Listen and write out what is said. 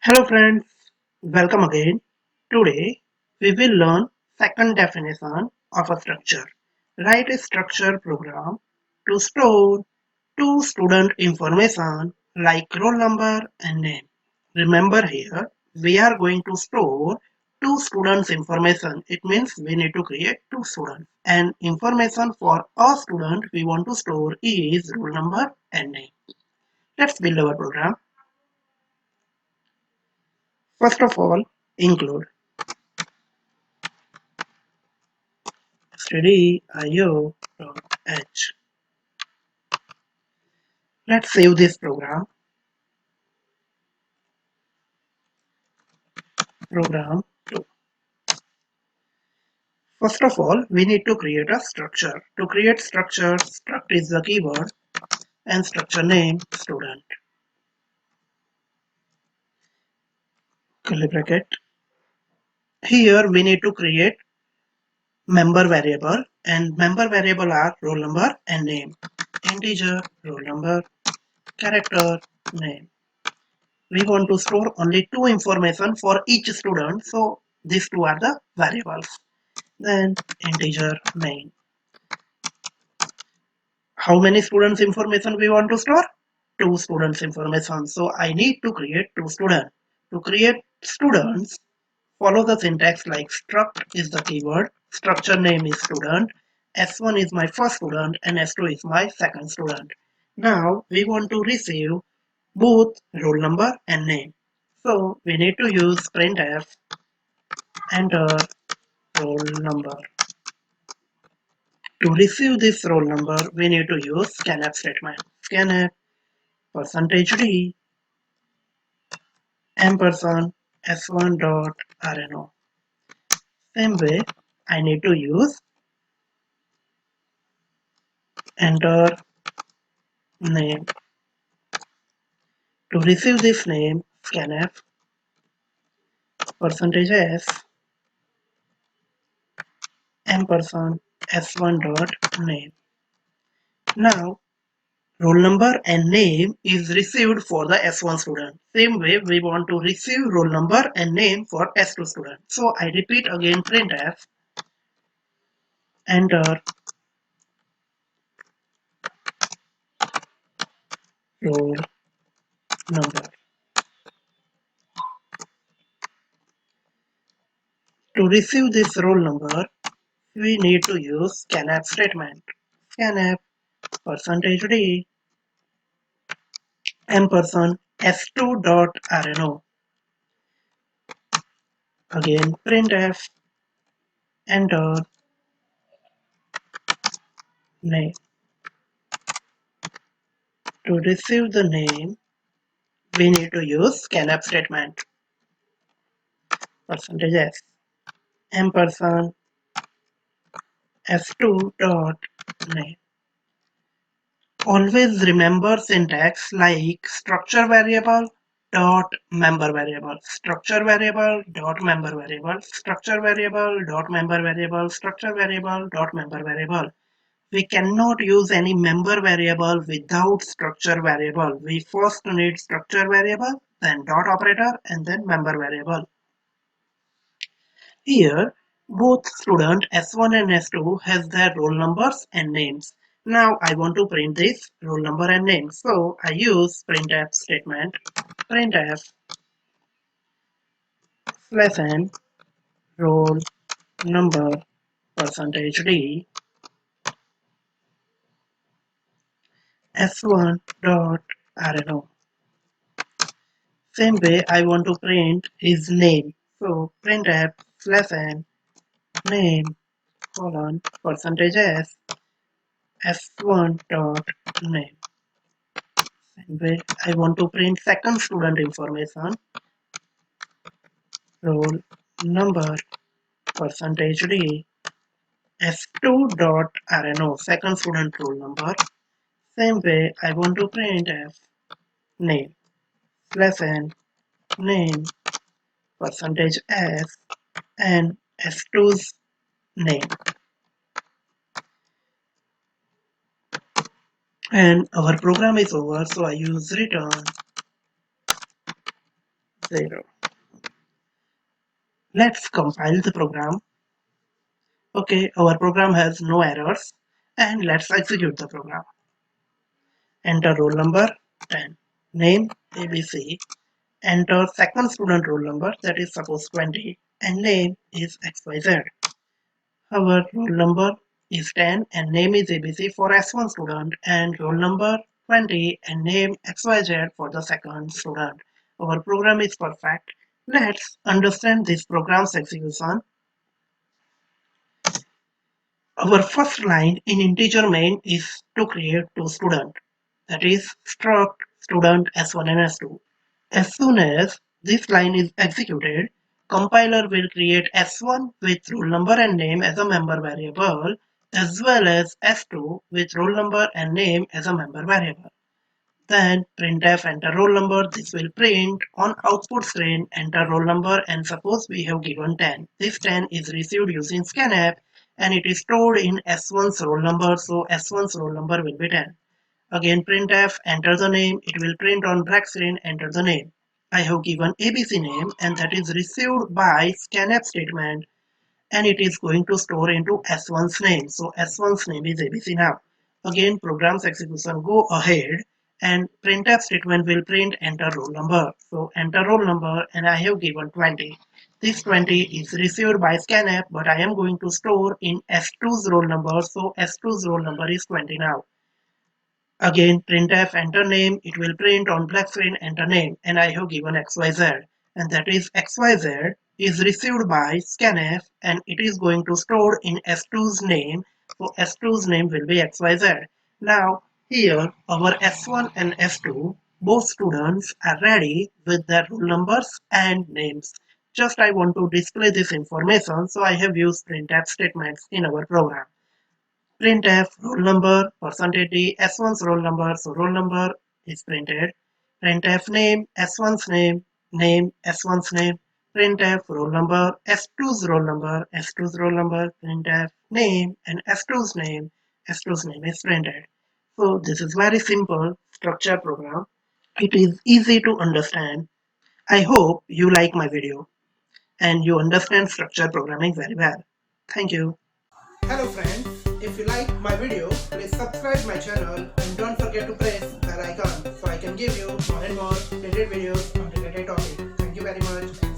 Hello friends, welcome again. Today we will learn second definition of a structure. Write a structure program to store two student information like roll number and name. Remember here we are going to store two students information. It means we need to create two students and information for a student we want to store is roll number and name. Let's build our program. First of all, include stdio.h. Let's save this program. Program 2. First of all, we need to create a structure. To create structure, struct is the keyword and structure name student. Curly bracket. Here we need to create member variable and member variable are roll number and name. Integer, roll number, character, name. We want to store only two information for each student, so these two are the variables. Then integer main. How many students information we want to store? Two students information. So I need to create two students. To create students, follow the syntax like struct is the keyword, structure name is student, S1 is my first student and S2 is my second student. Now we want to receive both roll number and name. So we need to use printf enter roll number. To receive this roll number, we need to use scanf statement. Scanf percentage %d ampersand s1 dot rno. Same way, I need to use enter name. To receive this name, scanf percentage %s ampersand s1 dot name. Now, roll number and name is received for the S1 student. Same way we want to receive roll number and name for S2 student. So I repeat again printf enter roll number. To receive this roll number, we need to use scanf statement. Scanf percentage %d ampersand s2 dot rno. Again printf enter name. To receive the name, we need to use scanf statement. Percentage s ampersand s2 dot name. Always remember syntax like structure variable dot member variable, structure variable dot member variable, structure variable dot member variable, structure variable dot member variable. We cannot use any member variable without structure variable. We first need structure variable, then dot operator, and then member variable. Here, both student S1 and S2 has their roll numbers and names. Now I want to print this roll number and name. So I use printf statement. Printf slash n roll number percentage %d S1 dot rno. Same way I want to print his name. So printf slash n name colon percentage s s1 dot name. Where I want to print second student information, roll number percentage %d s2 dot rno, second student roll number. Same way I want to print f name slash n name percentage s and s2's name. And our program is over, so I use return 0. Let's compile the program. Okay, our program has no errors, and let's execute the program. Enter roll number 10, name ABC, enter second student roll number, that is suppose 20, and name is XYZ. Our roll number is 10 and name is ABC for S1 student, and roll number 20 and name XYZ for the second student. Our program is perfect. Let's understand this program's execution. Our first line in integer main is to create two students, that is struct student S1 and S2. As soon as this line is executed, compiler will create S1 with roll number and name as a member variable, as well as S2 with roll number and name as a member variable. Then printf enter roll number. This will print on output screen enter roll number, and suppose we have given 10. This 10 is received using scanf and it is stored in S1's roll number, so S1's roll number will be 10. Again printf enter the name. It will print on black screen enter the name. I have given ABC name and that is received by scanf statement, and it is going to store into S1's name. So S1's name is ABC now. Again, program's execution go ahead and printf statement will print enter roll number. So enter roll number and I have given 20. This 20 is received by scanf, but I am going to store in S2's roll number. So S2's roll number is 20 now. Again, printf enter name, it will print on black screen enter name, and I have given XYZ, and that is XYZ is received by scanf and it is going to store in S2's name, so S2's name will be XYZ. Now, here our S1 and S2, both students are ready with their roll numbers and names. Just I want to display this information, so I have used printf statements in our program. Printf roll number percentage d S1's roll number, so roll number is printed. Printf name S1's name, name S1's name. Printf roll number S2's roll number, S2's roll number. Printf name and S2's name, S2's name is printed. So this is very simple structure program. It is easy to understand. I hope you like my video and you understand structure programming very well. Thank you. Hello friends, if you like my video, please subscribe my channel and don't forget to press bell icon so I can give you more and more related videos on related topics. Thank you very much.